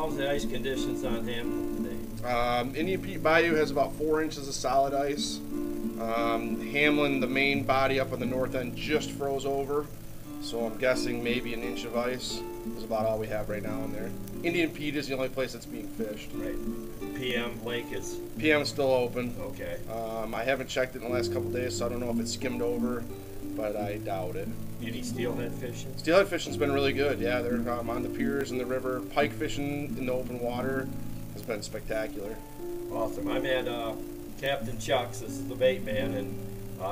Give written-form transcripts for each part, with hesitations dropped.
how's the ice conditions on Hamlin today? Indian Pete Bayou has about 4 inches of solid ice. Hamlin, the main body up on the north end, just froze over. So I'm guessing maybe an inch of ice is about all we have right now in there. Indian Pete is the only place that's being fished. Right. PM Lake is... PM is still open. Okay. I haven't checked it in the last couple days, so I don't know if it's skimmed over, but I doubt it. Any steelhead fishing? Steelhead fishing's been really good, yeah. They're on the piers in the river. Pike fishing in the open water has been spectacular. Awesome. I'm at Captain Chuck's, this is the Baitman, and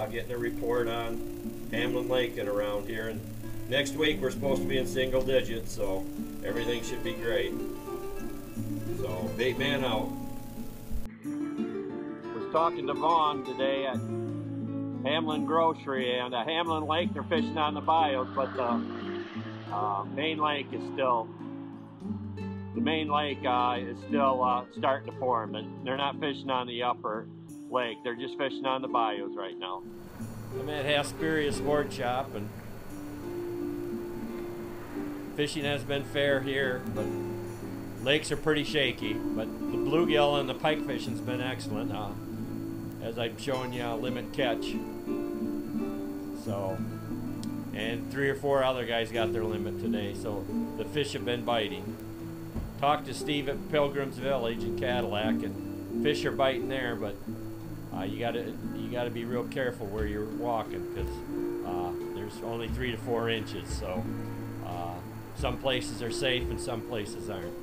getting a report on Hamlin Lake and around here. And next week we're supposed to be in single digits, so everything should be great. So, Baitman out. Was talking to Vaughn today at Hamlin Grocery, and Hamlin Lake, they're fishing on the bayous, but the main lake is still starting to form, and they're not fishing on the upper lake, they're just fishing on the bayous right now. I'm at Hesperia Sport Shop, and fishing has been fair here, but lakes are pretty shaky, but the bluegill and the pike fishing's been excellent. As I'm showing you, limit catch. So, and 3 or 4 other guys got their limit today, so the fish have been biting. Talked to Steve at Pilgrim's Village in Cadillac, and fish are biting there, but you gotta be real careful where you're walking, because there's only 3 to 4 inches. So some places are safe and some places aren't.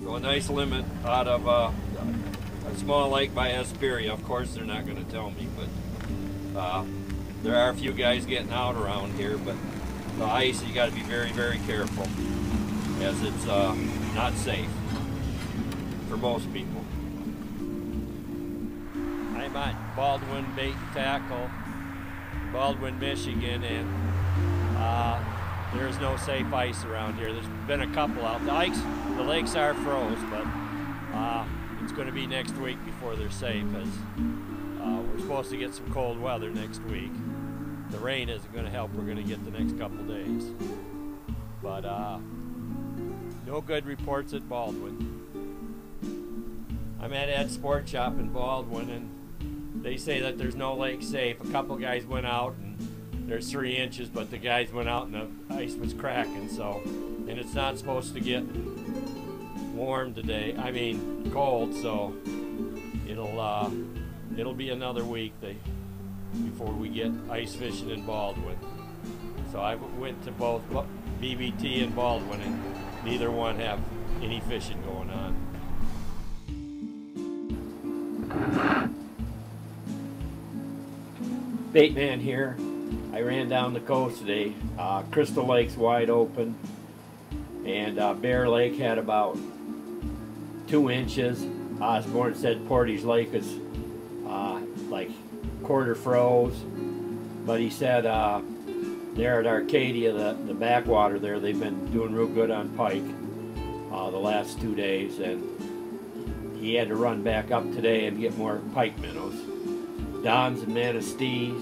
So a nice limit out of a small lake by Hesperia. Of course they're not going to tell me, but there are a few guys getting out around here, but the ice, you got to be very, very careful, as it's not safe for most people. I'm at Baldwin Bait and Tackle, Baldwin, Michigan, and there's no safe ice around here. There's been a couple out. The lakes are froze, but it's going to be next week before they're safe, as we're supposed to get some cold weather next week. The rain isn't going to help. We're going to get the next couple days. But no good reports at Baldwin. I'm at Ed's Sport Shop in Baldwin, and they say that there's no lake safe. A couple guys went out, and there's 3 inches, but the guys went out and the ice was cracking. So, and it's not supposed to get warm today. I mean cold. So it'll be another week before we get ice fishing in Baldwin. So I went to both BBT and Baldwin, and neither one have any fishing going on. Baitman here. I ran down the coast today. Crystal Lake's wide open, and Bear Lake had about 2 inches. Osborne said Portage Lake is like quarter froze, but he said there at Arcadia, the backwater there, they've been doing real good on pike the last 2 days, and he had to run back up today and get more pike minnows. Don's and Manistee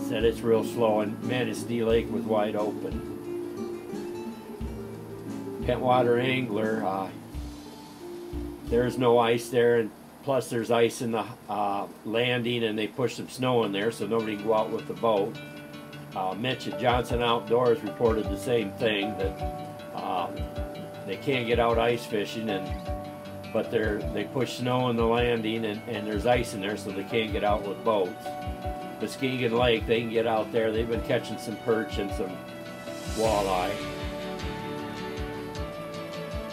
said it's real slow, and Manistee Lake was wide open. Pentwater Angler, there's no ice there, and plus there's ice in the landing, and they pushed some snow in there so nobody can go out with the boat. Mitch at Johnson Outdoors reported the same thing, that they can't get out ice fishing, but they push snow in the landing, and there's ice in there so they can't get out with boats. Muskegon Lake, they can get out there. They've been catching some perch and some walleye.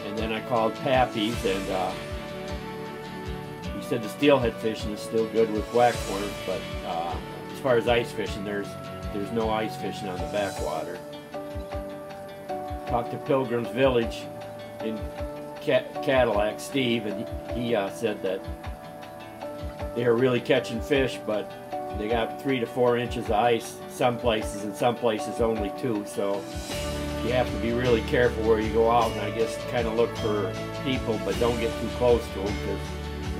And then I called Pappy's, and he said the steelhead fishing is still good with waxworms, but as far as ice fishing, there's no ice fishing on the backwater. Talked to Pilgrim's Village in Cadillac, Steve, and he said that they are really catching fish, but they got 3 to 4 inches of ice some places, and some places only 2, so you have to be really careful where you go out, and I guess kind of look for people, but don't get too close to them, because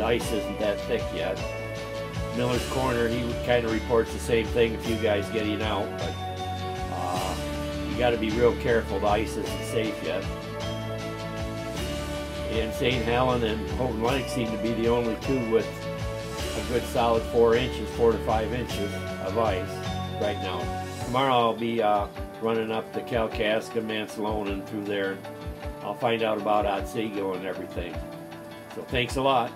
the ice isn't that thick yet. Miller's Corner, he kind of reports the same thing, a few guys getting out, but you got to be real careful. The ice isn't safe yet. And St. Helen and Houghton Lake seem to be the only two with a good solid 4 inches, 4 to 5 inches of ice right now. Tomorrow I'll be running up to Kalkaska, Mansalona, and through there. I'll find out about Otsego and everything. So thanks a lot.